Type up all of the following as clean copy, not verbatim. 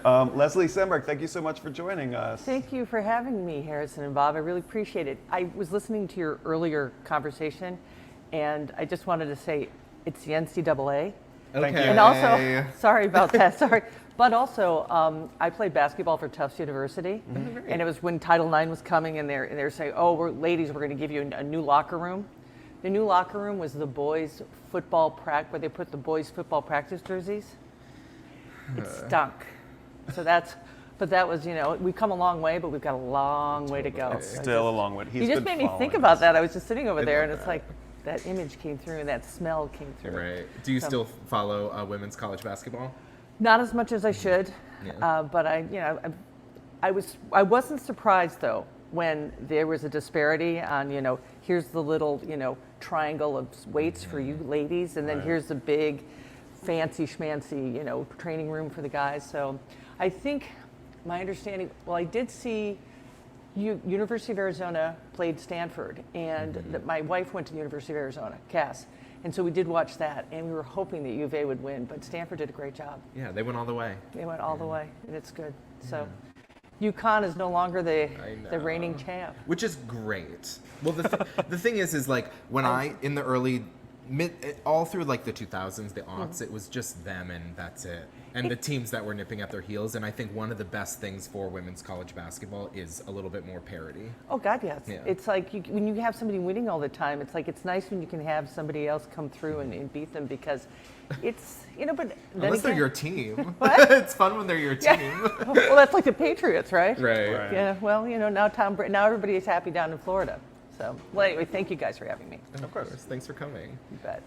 Leslie Sandberg, thank you so much for joining us. Thank you for having me, Harrison and Bob. I really appreciate it. I was listening to your earlier conversation, and I just wanted to say it's the NCAA. Thank you. And also, sorry about that, sorry. But also, I played basketball for Tufts University, and it was when Title IX was coming, and they're saying, oh, ladies, we're going to give you a new locker room. The new locker room was the boys' football practice, where they put the boys' football practice jerseys. It stunk. So but that was, we've come a long way, but we've got a long way to go. It's still a long way. You just made me think about that. I was just sitting over there, and it's like that image came through, and that smell came through. Right. Do you still follow women's college basketball? Not as much as I should, but I wasn't surprised though when there was a disparity on, here's the little, triangle of weights for you ladies, and then here's the big, fancy schmancy, training room for the guys. So I think my understanding, I did see University of Arizona played Stanford, and my wife went to the University of Arizona, Cass. And so we did watch that, and we were hoping that U of A would win, but Stanford did a great job. Yeah, they went all the way. They went all the way, and it's good. So UConn is no longer the reigning champ. Which is great. Well, the thing is like when in the early, all through like the 2000s, the aughts, it was just them and that's it. And the teams that were nipping at their heels. And I think one of the best things for women's college basketball is a little bit more parity. Oh, God, yes. Yeah. It's like when you have somebody winning all the time, it's like it's nice when you can have somebody else come through and beat them because it's, but then Unless they're again, your team. What? It's fun when they're your team. Yeah. Well, that's like the Patriots, right? Right. Yeah, well, now everybody is happy down in Florida. So, well, anyway, thank you guys for having me. Of course. Thanks for coming. You bet.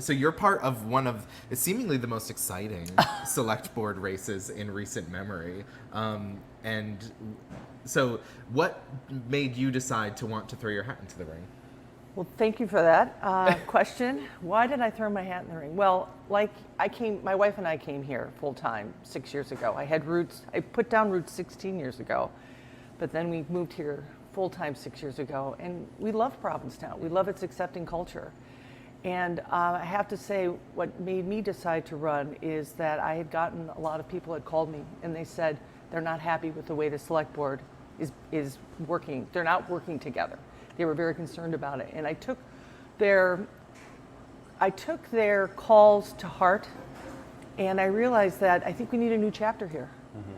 So you're part of one of seemingly the most exciting select board races in recent memory. And so what made you decide to want to throw your hat into the ring? Well, thank you for that question. Why did I throw my hat in the ring? Well, my wife and I came here full time 6 years ago. I put down roots 16 years ago, but then we moved here full-time 6 years ago, and we love Provincetown. We love its accepting culture. And I have to say, what made me decide to run is that I had gotten a lot of people had called me, and they said they're not happy with the way the select board is working. They're not working together. They were very concerned about it. And I took their calls to heart, and I realized that I think we need a new chapter here.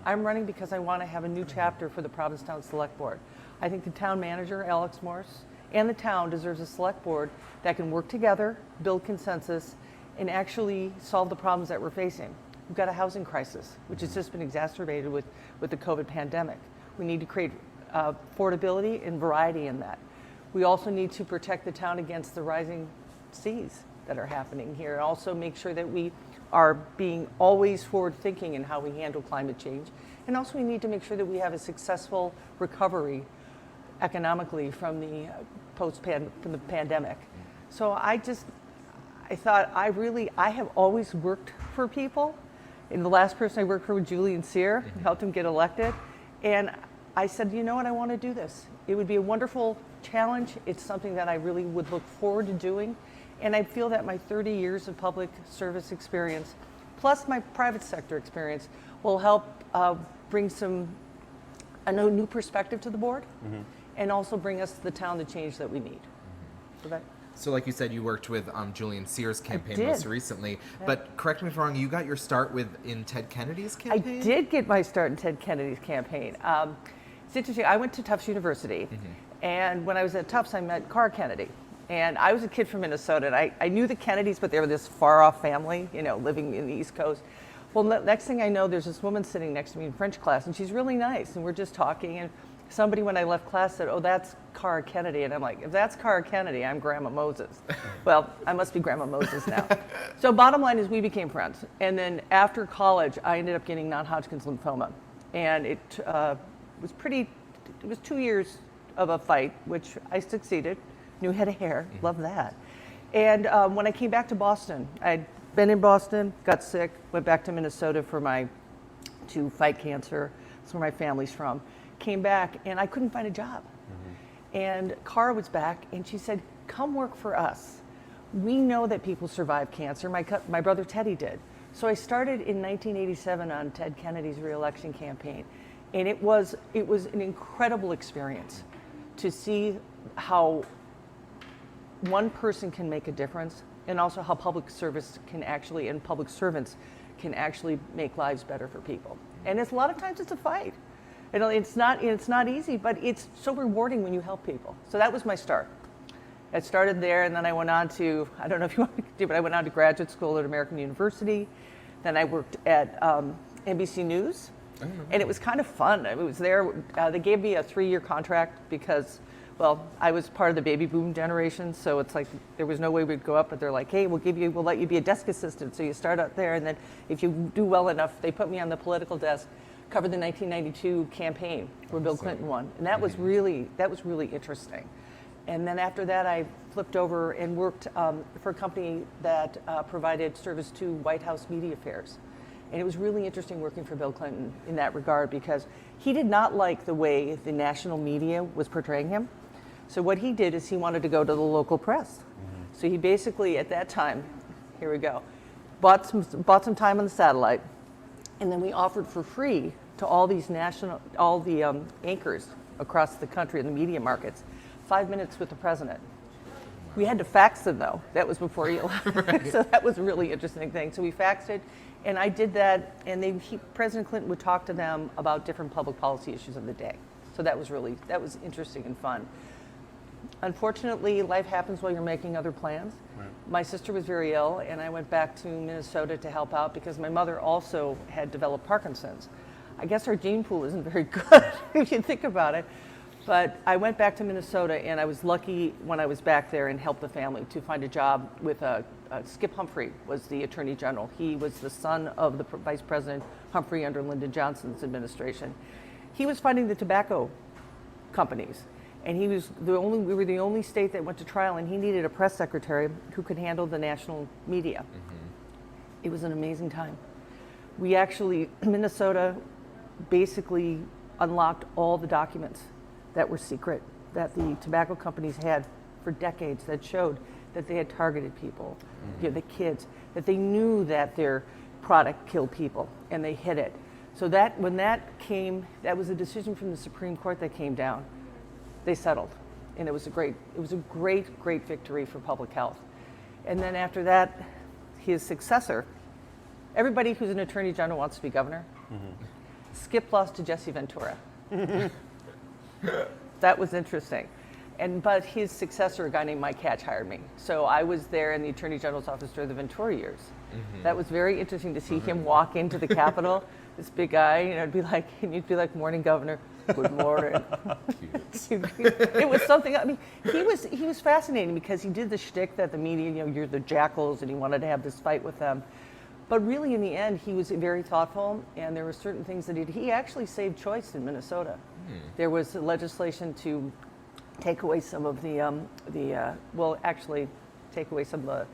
I'm running because I want to have a new chapter for the Provincetown Select Board. I think the town manager, Alex Morse, and the town deserves a select board that can work together, build consensus, and actually solve the problems that we're facing. We've got a housing crisis, which has just been exacerbated with the COVID pandemic. We need to create affordability and variety in that. We also need to protect the town against the rising seas that are happening here, and also make sure that we are being always forward-thinking in how we handle climate change. And also we need to make sure that we have a successful recovery economically from the pandemic. So I thought I have always worked for people. And the last person I worked for was Julian Sear, helped him get elected. And I said, you know what, I want to do this. It would be a wonderful challenge. It's something that I really would look forward to doing. And I feel that my 30 years of public service experience, plus my private sector experience, will help bring a new perspective to the board, and also bring us to the town the change that we need. So like you said, you worked with Julian Sear's campaign most recently, but correct me if I'm wrong, you got your start in Ted Kennedy's campaign? I did get my start in Ted Kennedy's campaign. It's interesting, I went to Tufts University, and when I was at Tufts, I met Carr Kennedy. And I was a kid from Minnesota, and I knew the Kennedys, but they were this far-off family, living in the East Coast. Well, next thing I know, there's this woman sitting next to me in French class, and she's really nice, and we're just talking, and somebody, when I left class, said, oh, that's Carr Kennedy, and I'm like, if that's Carr Kennedy, I'm Grandma Moses. Well, I must be Grandma Moses now. So bottom line is we became friends, and then after college, I ended up getting non-Hodgkin's lymphoma, and it was 2 years of a fight, which I succeeded, new head of hair, love that. And when I came back to Boston, I'd been in Boston, got sick, went back to Minnesota to fight cancer. That's where my family's from. Came back and I couldn't find a job. And Cara was back and she said, come work for us. We know that people survive cancer. My brother Teddy did. So I started in 1987 on Ted Kennedy's reelection campaign, and it was an incredible experience to see how one person can make a difference, and also how public service can actually, and public servants can actually make lives better for people. And a lot of times it's a fight. You know, it's not easy, but it's so rewarding when you help people. So that was my start. I started there, and then I went on to, I don't know if you want me to do, but I went on to graduate school at American University. Then I worked at NBC News, and it was kind of fun. I was there, they gave me a 3-year contract because, well, I was part of the baby boom generation, so it's like there was no way we'd go up, but they're like, hey, we'll let you be a desk assistant. So you start out there, and then if you do well enough, they put me on the political desk, covered the 1992 campaign where Bill Clinton won. And that was really interesting. And then after that, I flipped over and worked for a company that provided service to White House media affairs. And it was really interesting working for Bill Clinton in that regard because he did not like the way the national media was portraying him. So what he did is he wanted to go to the local press. So he basically, at that time, here we go, bought some time on the satellite, and then we offered for free to all these anchors across the country in the media markets 5 minutes with the president. We had to fax them though. That was before he left. So that was a really interesting thing. So we faxed it, and I did that, and President Clinton would talk to them about different public policy issues of the day. So that was interesting and fun. Unfortunately, life happens while you're making other plans. Right. My sister was very ill, and I went back to Minnesota to help out because my mother also had developed Parkinson's. I guess our gene pool isn't very good if you think about it. But I went back to Minnesota, and I was lucky when I was back there and helped the family to find a job with Skip Humphrey was the Attorney General. He was the son of the Vice President Humphrey under Lyndon Johnson's administration. He was fighting the tobacco companies, and we were the only state that went to trial, and he needed a press secretary who could handle the national media. It was an amazing time. We actually, Minnesota basically unlocked all the documents that were secret that the tobacco companies had for decades that showed that they had targeted people, the kids, that they knew that their product killed people, and they hid it. So that when that came, that was a decision from the Supreme Court that came down. They settled, and it was a great victory for public health. And then after that, his successor, everybody who's an attorney general wants to be governor. Skip lost to Jesse Ventura. That was interesting. But his successor, a guy named Mike Hatch, hired me. So I was there in the Attorney General's office during the Ventura years. That was very interesting to see him walk into the Capitol, this big guy, and you'd be like, morning, Governor. Good morning. It was something, I mean, he was fascinating because he did the shtick that the media, you're the jackals, and he wanted to have this fight with them. But really, in the end, he was very thoughtful, and there were certain things that he actually saved choice in Minnesota. There was legislation to take away some of take away some of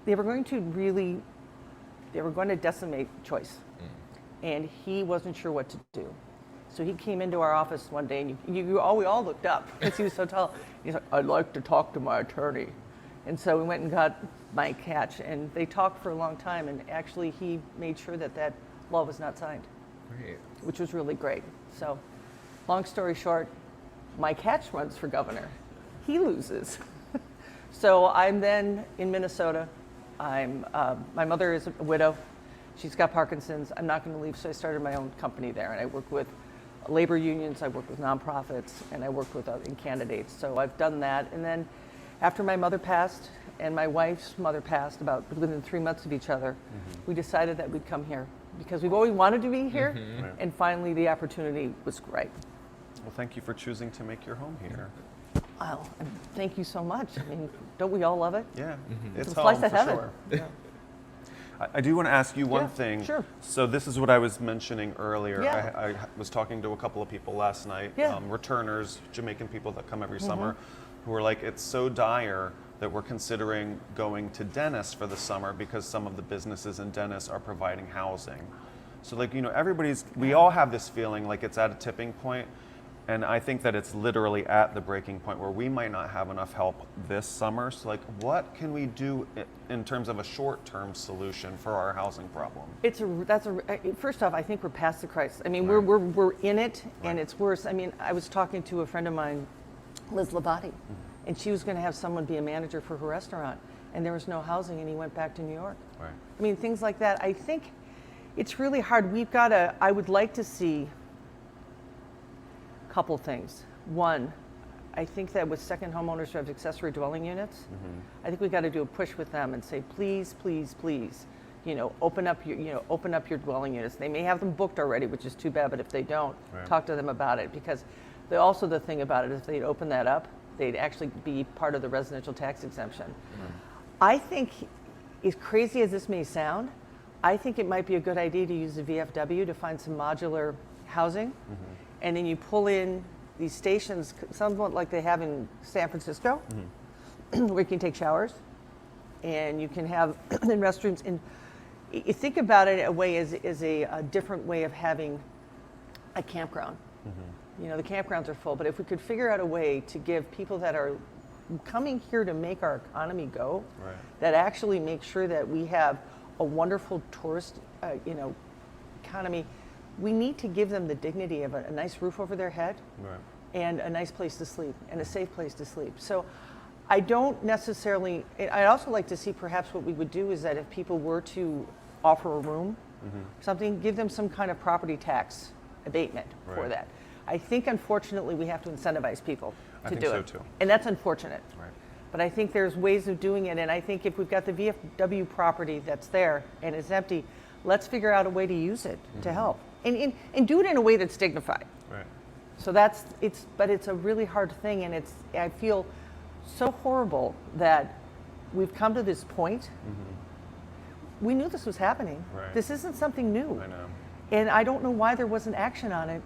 they were going to decimate choice, and he wasn't sure what to do. So he came into our office one day, and we all looked up because he was so tall. He's like, I'd like to talk to my attorney. And so we went and got Mike Hatch, and they talked for a long time, and actually he made sure that law was not signed, which was really great. So long story short, Mike Hatch runs for governor. He loses. So I'm then in Minnesota. My mother is a widow. She's got Parkinson's. I'm not going to leave, so I started my own company there, and I work with labor unions, I work with nonprofits, and I work with candidates. So I've done that, and then after my mother passed and my wife's mother passed, about within 3 months of each other, we decided that we'd come here because we've always wanted to be here, and finally the opportunity was right. Well, thank you for choosing to make your home here. Well, thank you so much. I mean, don't we all love it? Yeah, it's a home slice of for heaven. sure. Yeah. I do want to ask you one Yeah, thing. sure. So this is what I was mentioning earlier. Yeah. I was talking to a couple of people last night, Yeah. returners, Jamaican people that come every summer, who were like, it's so dire that we're considering going to Dennis for the summer because some of the businesses in Dennis are providing housing. So we all have this feeling like it's at a tipping point. And I think that it's literally at the breaking point where we might not have enough help this summer. So, like, what can we do in terms of a short-term solution for our housing problem? First off, I think we're past the crisis. I mean, Right. we're in it, and Right. it's worse. I mean, I was talking to a friend of mine, Liz Labate, and she was going to have someone be a manager for her restaurant, and there was no housing, and he went back to New York. Right. I mean, things like that. I think it's really hard. I would like to see a couple things. One, I think that with second homeowners who have accessory dwelling units, I think we got to do a push with them and say, please, please, please, open up your dwelling units. They may have them booked already, which is too bad, but if they don't, Right. talk to them about it, because also the thing about it is if they'd open that up, they'd actually be part of the residential tax exemption. I think, as crazy as this may sound, I think it might be a good idea to use the VFW to find some modular housing, and then you pull in these stations, somewhat like they have in San Francisco, where you can take showers, and you can have in restrooms. And you think about it a way as a different way of having a campground. The campgrounds are full, but if we could figure out a way to give people that are coming here to make our economy go, Right. that actually make sure that we have a wonderful tourist, economy, we need to give them the dignity of a nice roof over their head Right. and a nice place to sleep and a safe place to sleep. So I don't necessarily, I'd also like to see perhaps what we would do is that if people were to offer a room, something, give them some kind of property tax abatement for Right. that. I think unfortunately we have to incentivize people I to think do so it. too. And that's unfortunate. Right. But I think there's ways of doing it, and I think if we've got the VFW property that's there and it's empty, let's figure out a way to use it to help. And do it in a way that's dignified. Right. So but it's a really hard thing, and I feel so horrible that we've come to this point. We knew this was happening. Right. This isn't something new. I know. And I don't know why there wasn't action on it,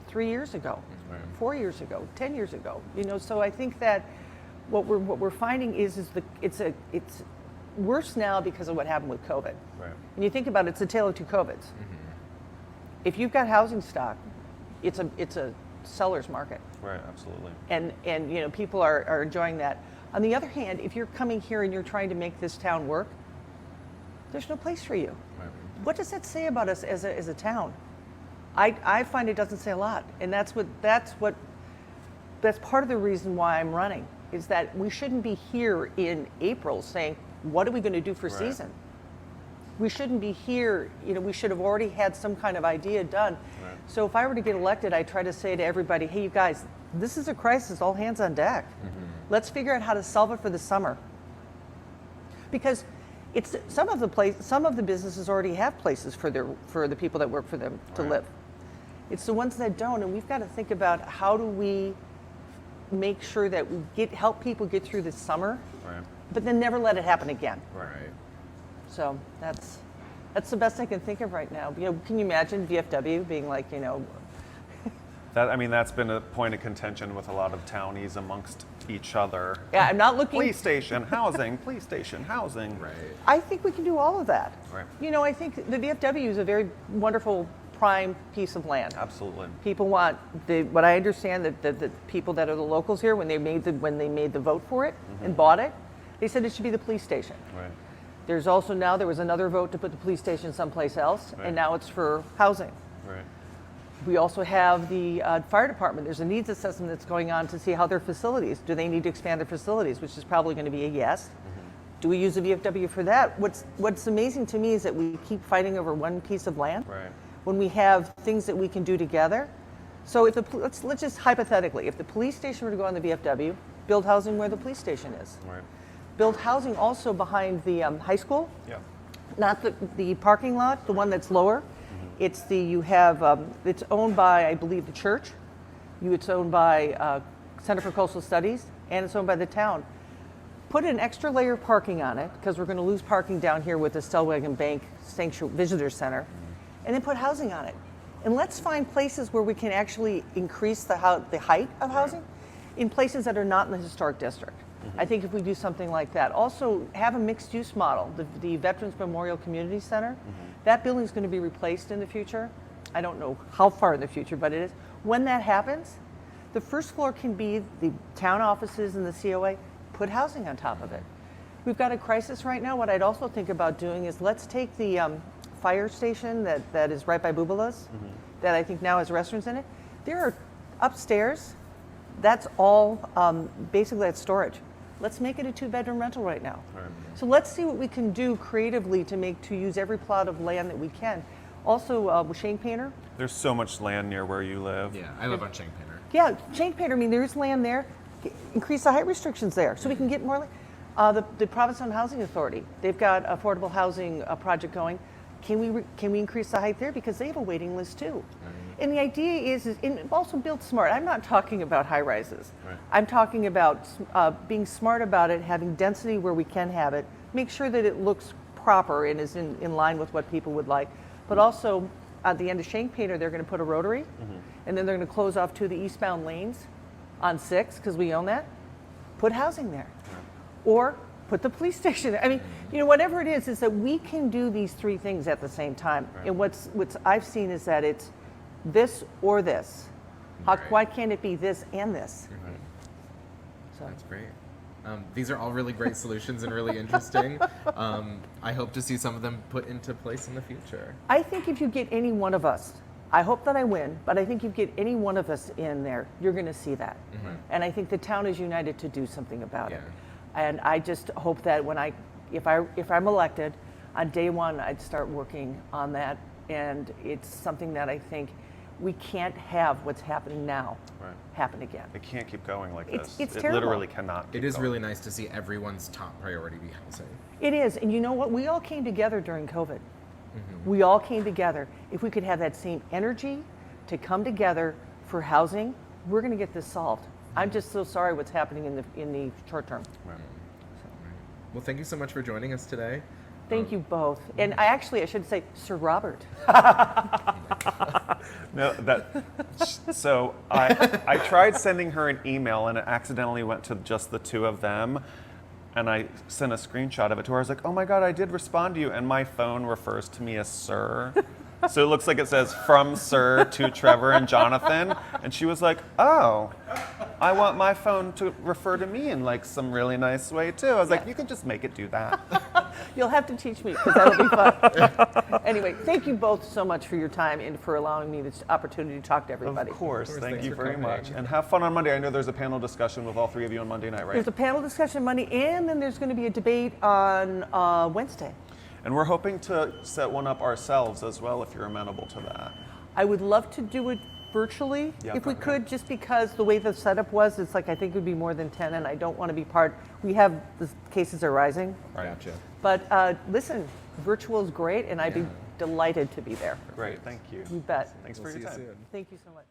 3 years ago, Right. 4 years ago, 10 years ago. So I think that what we're finding is it's worse now because of what happened with COVID. Right. And you think about it, it's a tale of two COVIDs. If you've got housing stock, it's a seller's market, Right. Absolutely. and people are enjoying that. On the other hand, if you're coming here and you're trying to make this town work, there's no place for you. Right. What does that say about us as a town? I find it doesn't say a lot, and that's part of the reason why I'm running, is that we shouldn't be here in April saying, what are we going to do for Right. season? We shouldn't be here, we should have already had some kind of idea done. Right. So if I were to get elected, I try to say to everybody, hey, you guys, this is a crisis, all hands on deck. Let's figure out how to solve it for the summer. Because some of the businesses already have places for the people that work for them to Right. live. It's the ones that don't, and we've got to think about how do we make sure that we help people get through this summer, Right. but then never let it happen again. Right. So that's the best I can think of right now. Can you imagine VFW being like, That's been a point of contention with a lot of townies amongst each other. yeah, I'm not looking. Police station housing, police station housing. Right. I think we can do all of that. Right. I think the VFW is a very wonderful prime piece of land. Absolutely. People want what I understand that the people that are the locals here, when they made the vote for it and bought it, they said it should be the police station. Right. There was another vote to put the police station someplace else, Right. and now it's for housing. Right. We also have the fire department. There's a needs assessment that's going on to see how their facilities, do they need to expand their facilities, which is probably going to be a yes. Do we use the VFW for that? What's amazing to me is that we keep fighting over one piece of land Right. when we have things that we can do together. So let's just hypothetically, if the police station were to go on the VFW, build housing where the police station is. Right. Build housing also behind the high school, Yeah. not the parking lot, the one that's lower. It's it's owned by, I believe, the church. It's owned by Center for Coastal Studies, and it's owned by the town. Put an extra layer of parking on it, because we're going to lose parking down here with the Stellwagen Bank Visitor Center, and then put housing on it. And let's find places where we can actually increase the height of housing in places that are not in the historic district. I think if we do something like that. Also, have a mixed-use model. The Veterans Memorial Community Center, that building is going to be replaced in the future. I don't know how far in the future, but it is. When that happens, the first floor can be the town offices and the COA, put housing on top of it. We've got a crisis right now. What I'd also think about doing is let's take the fire station that is right by Bubala's, that I think now has restaurants in it. There are upstairs, that's all, basically that's storage. Let's make it a 2-bedroom rental right now. Right. So let's see what we can do creatively to use every plot of land that we can. Also, with Shane Painter. There's so much land near where you live. Yeah, I live on Shane Painter. Yeah, Shane Painter, I mean, there's land there. Increase the height restrictions there so we can get more land. The Provincetown Housing Authority, they've got affordable housing project going. Can we increase the height there? Because they have a waiting list too. And the idea is and also build smart. I'm not talking about high rises. Right. I'm talking about being smart about it, having density where we can have it, make sure that it looks proper and is in line with what people would like. But also, at the end of Shane Painter, they're going to put a rotary, and then they're going to close off 2 of the eastbound lanes on 6, because we own that. Put housing there. Or put the police station there. I mean, whatever it is that we can do these 3 things at the same time. Right. And what's I've seen is that it's this or this. Right. Why can't it be this and this? Right. So. That's great. These are all really great solutions and really interesting. I hope to see some of them put into place in the future. I think if you get any one of us, I hope that I win, but I think if you get any one of us in there, you're going to see that. And I think the town is united to do something about it. And I just hope that if I'm elected, on day one, I'd start working on that. And it's something that I think we can't have what's happening now happen again. It can't keep going like this. It's it terrible. literally cannot keep It is going. really nice to see everyone's top priority be housing. It is. And you know what? We all came together during COVID. We all came together. If we could have that same energy to come together for housing, we're going to get this solved. I'm just so sorry what's happening in the short term. Right. Well, thank you so much for joining us today. Thank you both. And I should say, Sir Robert. No, so I tried sending her an email and it accidentally went to just the 2 of them. And I sent a screenshot of it to her. I was like, oh my God, I did respond to you. And my phone refers to me as Sir. So it looks like it says from Sir to Trevor and Jonathan. And she was like, oh, I want my phone to refer to me in like some really nice way too. I was like, you can just make it do that. You'll have to teach me because that'll be fun. Anyway, thank you both so much for your time and for allowing me this opportunity to talk to everybody. Of course, thank thanks you for very coming. much. And have fun on Monday. I know there's a panel discussion with all 3 of you on Monday night, right? There's a panel discussion Monday, and then there's going to be a debate on Wednesday. And we're hoping to set one up ourselves as well if you're amenable to that. I would love to do it virtually if we okay. could, just because the way the setup was, it's like I think it would be more than 10, and I don't want to be part. We have the cases are rising, Right. Gotcha. but listen, virtual is great, and I'd be delighted to be there. Great, thank you. You bet. Thanks We'll for see your you time. soon. Thank you so much.